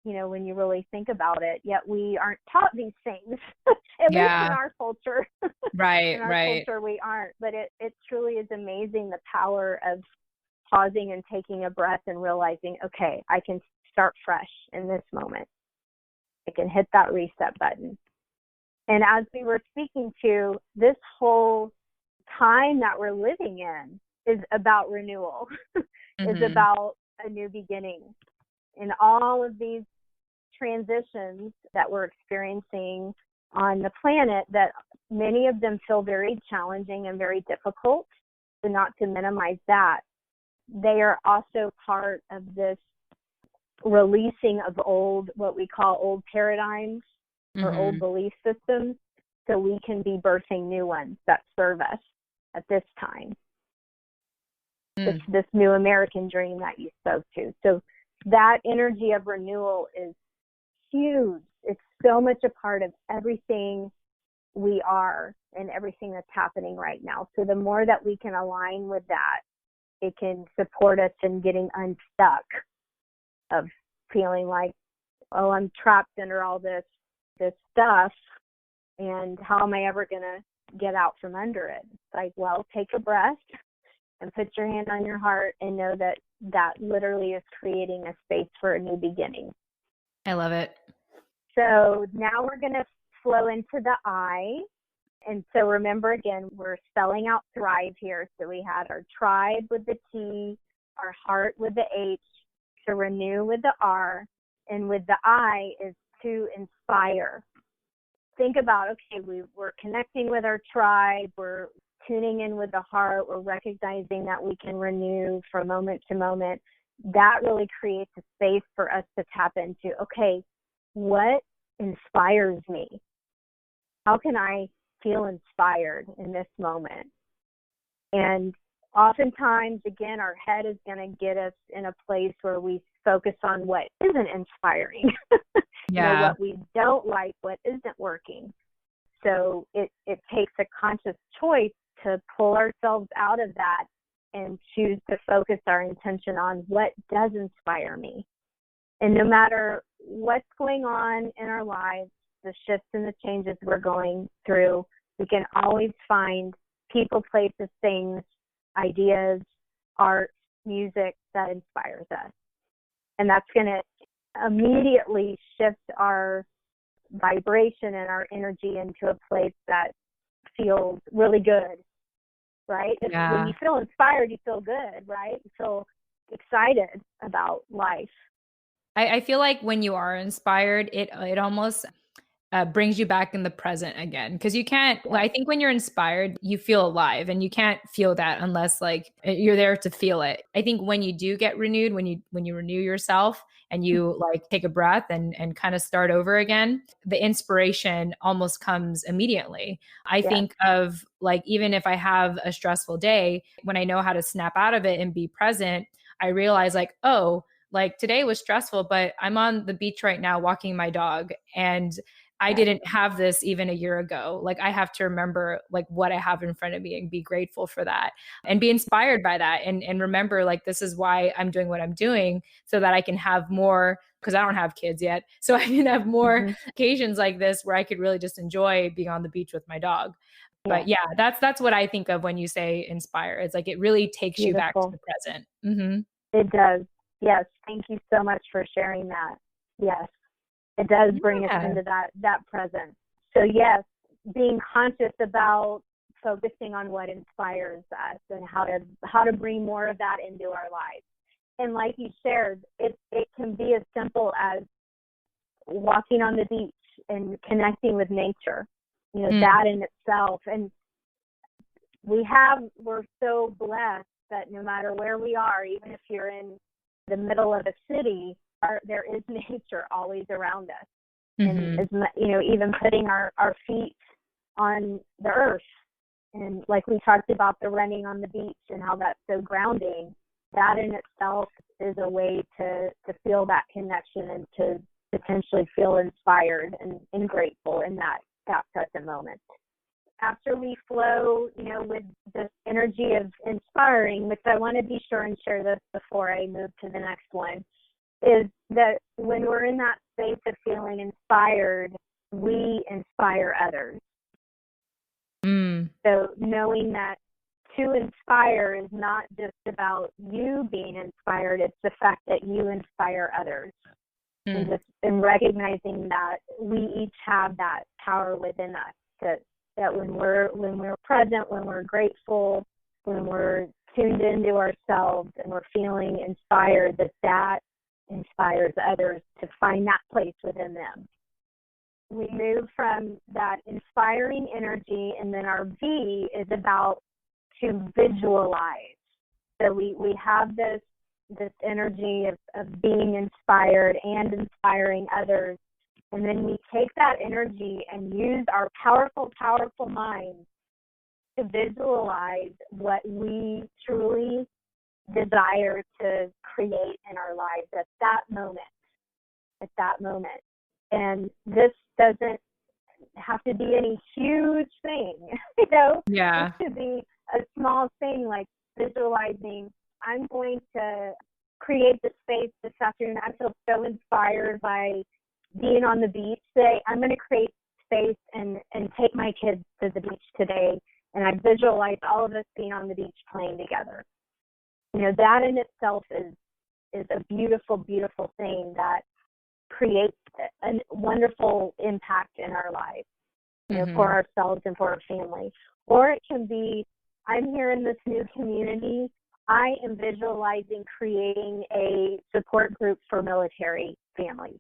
when you really think about it, yet we aren't taught these things, at least in our culture. Right, in our culture, we aren't. But it truly is amazing, the power of pausing and taking a breath and realizing, okay, I can start fresh in this moment. I can hit that reset button. And as we were speaking to, this whole time that we're living in is about renewal, is about a new beginning. And all of these transitions that we're experiencing on the planet, that many of them feel very challenging and very difficult, so not to minimize that, they are also part of this releasing of what we call old paradigms or old belief systems, so we can be birthing new ones that serve us at this time. This new American dream that you spoke to. So that energy of renewal is huge. It's so much a part of everything we are and everything that's happening right now. So the more that we can align with that, it can support us in getting unstuck of feeling like, oh, I'm trapped under all this stuff, and how am I ever going to get out from under it? It's like, well, take a breath and put your hand on your heart and know that literally is creating a space for a new beginning. I love it. So now we're going to flow into the I. And so remember, again, we're spelling out thrive here. So we had our tribe with the T, our heart with the H, to renew with the R, and with the I is to inspire. Think about, okay, we're connecting with our tribe, we're tuning in with the heart, we're recognizing that we can renew from moment to moment. That really creates a space for us to tap into, okay, what inspires me? How can I feel inspired in this moment? And oftentimes, again, our head is going to get us in a place where we focus on what isn't inspiring, Yeah. what we don't like, what isn't working. So it takes a conscious choice to pull ourselves out of that and choose to focus our intention on what does inspire me. And no matter what's going on in our lives, the shifts and the changes we're going through, we can always find people, places, things, ideas, art, music that inspires us. And that's going to immediately shift our vibration and our energy into a place that feels really good, right? Yeah. When you feel inspired, you feel good, right? You feel excited about life. I feel like when you are inspired, it almost brings you back in the present again. Because you can't, Yeah. well, I think when you're inspired, you feel alive, and you can't feel that unless like you're there to feel it. I think when you do get renewed, when you renew yourself and you like take a breath and kind of start over again, the inspiration almost comes immediately. I think of like, even if I have a stressful day, when I know how to snap out of it and be present, I realize like, oh, like today was stressful, but I'm on the beach right now walking my dog, and I didn't have this even a year ago. Like I have to remember like what I have in front of me and be grateful for that and be inspired by that, and remember like this is why I'm doing what I'm doing, so that I can have more, because I don't have kids yet. So I can have more occasions like this where I could really just enjoy being on the beach with my dog. But yeah, that's what I think of when you say inspire. It's like it really takes you back to the present. Mm-hmm. It does. Yes. Thank you so much for sharing that. Yes. It does bring us into that presence. So yes, being conscious about focusing on what inspires us and how to bring more of that into our lives. And like you shared, it can be as simple as walking on the beach and connecting with nature. That in itself. And we're so blessed that no matter where we are, even if you're in the middle of a city, there is nature always around us. And even putting our feet on the earth, and like we talked about the running on the beach and how that's so grounding, that in itself is a way to feel that connection and to potentially feel inspired and grateful in that present moment. After we flow, with this energy of inspiring, which I want to be sure and share this before I move to the next one, is that when we're in that space of feeling inspired, we inspire others. So knowing that to inspire is not just about you being inspired, it's the fact that you inspire others. And recognizing that we each have that power within us, that when we're present, when we're grateful, when we're tuned into ourselves and we're feeling inspired, that inspires others to find that place within them. We move from that inspiring energy, and then our V is about to visualize. So we have this energy of being inspired and inspiring others. And then we take that energy and use our powerful, powerful minds to visualize what we truly desire to create in our lives at that moment. And this doesn't have to be any huge thing, Yeah. It could be a small thing like visualizing, I'm going to create the space this afternoon. I feel so inspired by being on the beach today. I'm going to create space and take my kids to the beach today. And I visualize all of us being on the beach playing together. That in itself is a beautiful, beautiful thing that creates a wonderful impact in our lives, for ourselves and for our family. Or it can be, I'm here in this new community. I am visualizing creating a support group for military families.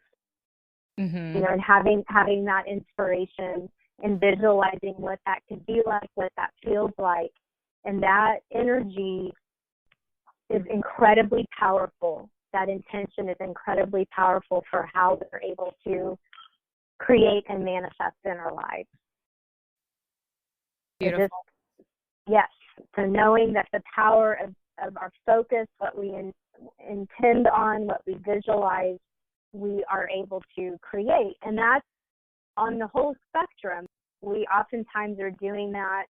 Mm-hmm. And having that inspiration and visualizing what that could be like, what that feels like. And that energy is incredibly powerful. That intention is incredibly powerful for how we're able to create and manifest in our lives. Beautiful. Yes. So knowing that the power of our focus, what we intend on, what we visualize, we are able to create. And that's on the whole spectrum. We oftentimes are doing that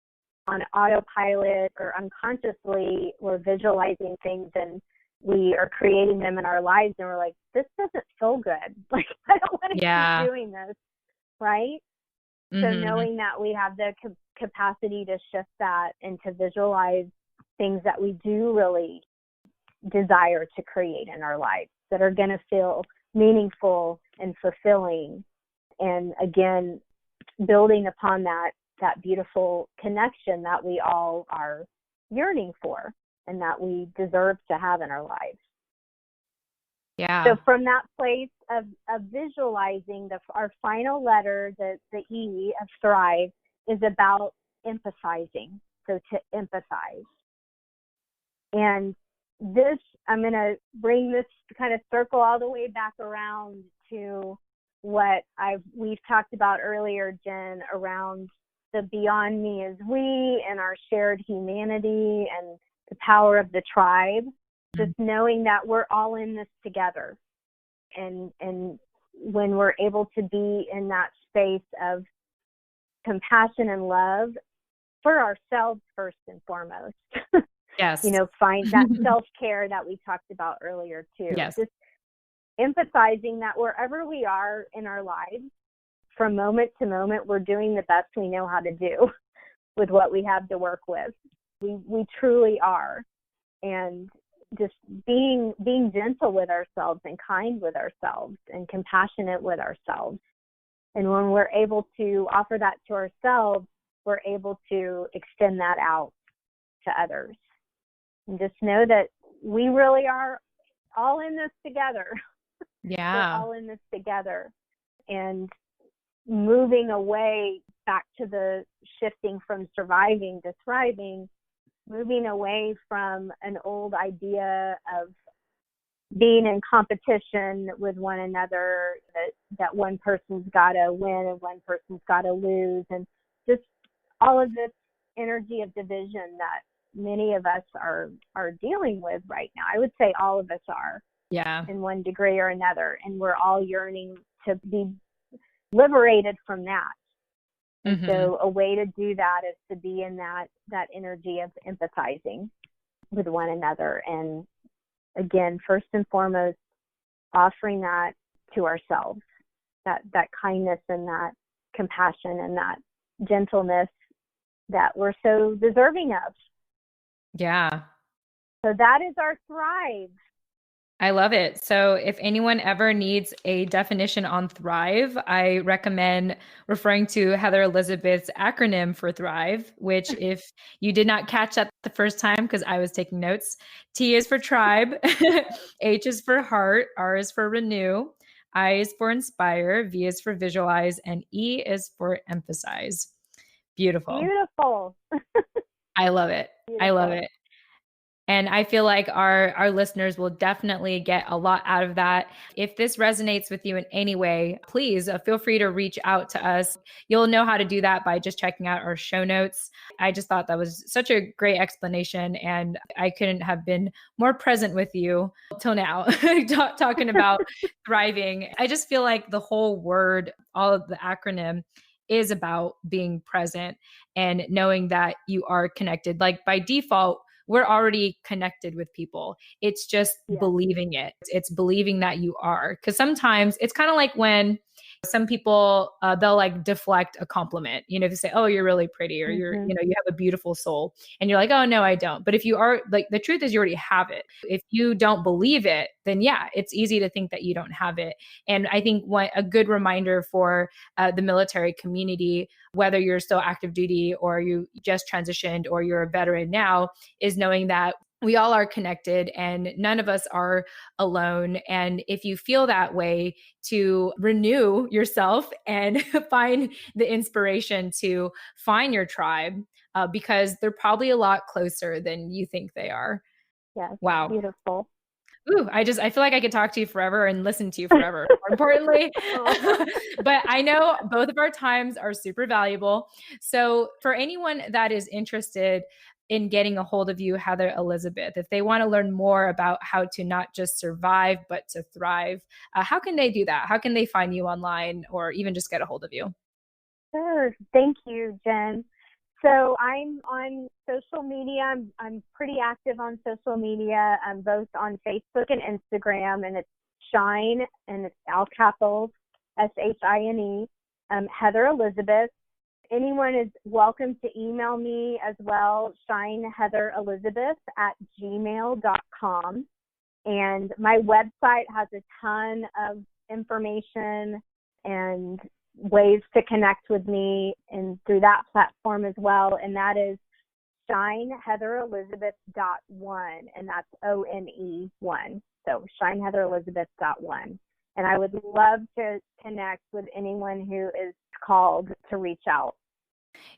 on autopilot or unconsciously. We're visualizing things and we are creating them in our lives, and we're like, this doesn't feel good. Like, I don't want to keep doing this, right? Mm-hmm. So knowing that we have the capacity to shift that and to visualize things that we do really desire to create in our lives that are going to feel meaningful and fulfilling. And again, building upon that beautiful connection that we all are yearning for and that we deserve to have in our lives. Yeah. So from that place of visualizing, our final letter, the E of thrive, is about empathizing. So to empathize. And this, I'm going to bring this kind of circle all the way back around to what we've talked about earlier, Jen, around the beyond me is we and our shared humanity and the power of the tribe. Just knowing that we're all in this together. And when we're able to be in that space of compassion and love for ourselves first and foremost. Yes. Find that self-care that we talked about earlier too. Yes. Just emphasizing that wherever we are in our lives, from moment to moment, we're doing the best we know how to do with what we have to work with. We truly are. And just being gentle with ourselves and kind with ourselves and compassionate with ourselves. And when we're able to offer that to ourselves, we're able to extend that out to others. And just know that we really are all in this together. Yeah. We're all in this together. And moving away back to the shifting from surviving to thriving, moving away from an old idea of being in competition with one another, that one person's got to win and one person's got to lose, and just all of this energy of division that many of us are dealing with right now. I would say all of us are, in one degree or another, and we're all yearning to be liberated from that. And so a way to do that is to be in that energy of empathizing with one another. And again, first and foremost, offering that to ourselves, that kindness and that compassion and that gentleness that we're so deserving of. Yeah. So that is our thrive. I love it. So if anyone ever needs a definition on thrive, I recommend referring to Heather Elizabeth's acronym for thrive, which if you did not catch that the first time, because I was taking notes, T is for tribe, H is for heart, R is for renew, I is for inspire, V is for visualize, and E is for emphasize. Beautiful. Beautiful. I love it. Beautiful. I love it. And I feel like our listeners will definitely get a lot out of that. If this resonates with you in any way, please feel free to reach out to us. You'll know how to do that by just checking out our show notes. I just thought that was such a great explanation, and I couldn't have been more present with you till now, talking about thriving. I just feel like the whole word, all of the acronym, is about being present and knowing that you are connected. Like by default, we're already connected with people. It's just believing it. It's believing that you are. Because sometimes it's kind of like when some people, they'll like deflect a compliment, if you say, oh, you're really pretty, or you have a beautiful soul. And you're like, oh, no, I don't. But if you are, like, the truth is you already have it. If you don't believe it, then yeah, it's easy to think that you don't have it. And I think a good reminder for the military community, whether you're still active duty or you just transitioned or you're a veteran now, is knowing that we all are connected and none of us are alone. And if you feel that way, to renew yourself and find the inspiration to find your tribe, because they're probably a lot closer than you think they are. Yes, Wow. beautiful. Ooh, I feel like I could talk to you forever and listen to you forever, more importantly. Oh. But I know both of our times are super valuable. So for anyone that is interested in getting a hold of you, Heather Elizabeth, if they want to learn more about how to not just survive, but to thrive, how can they do that? How can they find you online or even just get a hold of you? Sure. Thank you, Jen. So I'm on social media. I'm pretty active on social media. I'm both on Facebook and Instagram, and it's Shine, and it's all capitals, SHINE, Heather Elizabeth. Anyone is welcome to email me as well, shineheatherelizabeth@gmail.com. And my website has a ton of information and ways to connect with me and through that platform as well. And that is shineheatherelizabeth.one, and that's ONE1. So shineheatherelizabeth.one. And I would love to connect with anyone who is called to reach out.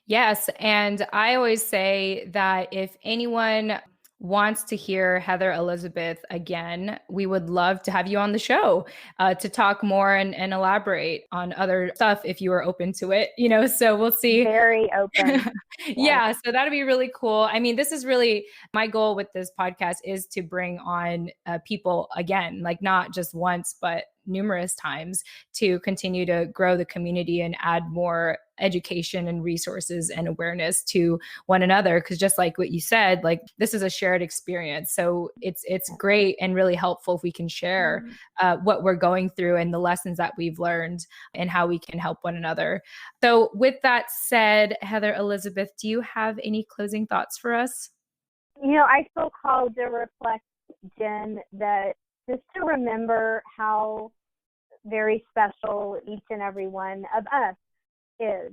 Yes. And I always say that if anyone wants to hear Heather Elizabeth again, we would love to have you on the show to talk more and elaborate on other stuff if you are open to it. So we'll see. Very open. Yeah, so that'd be really cool. I mean, this is really my goal with this podcast, is to bring on people again, like not just once, but numerous times, to continue to grow the community and add more education and resources and awareness to one another. Because just like what you said, like this is a shared experience. So it's great and really helpful if we can share what we're going through and the lessons that we've learned and how we can help one another. So with that said, Heather Elizabeth, do you have any closing thoughts for us? I feel called to reflect, Jen, that just to remember how very special each and every one of us is,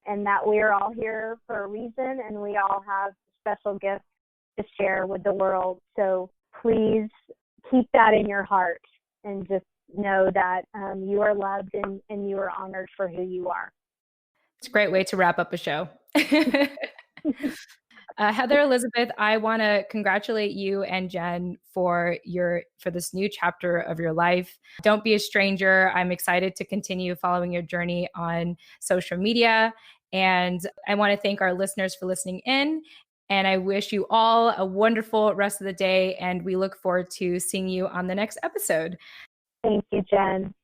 and that we're all here for a reason, and we all have special gifts to share with the world. So please keep that in your heart and just know that you are loved and you are honored for who you are. It's a great way to wrap up a show. Heather Elizabeth, I want to congratulate you and Jen for this new chapter of your life. Don't be a stranger. I'm excited to continue following your journey on social media. And I want to thank our listeners for listening in. And I wish you all a wonderful rest of the day. And we look forward to seeing you on the next episode. Thank you, Jen.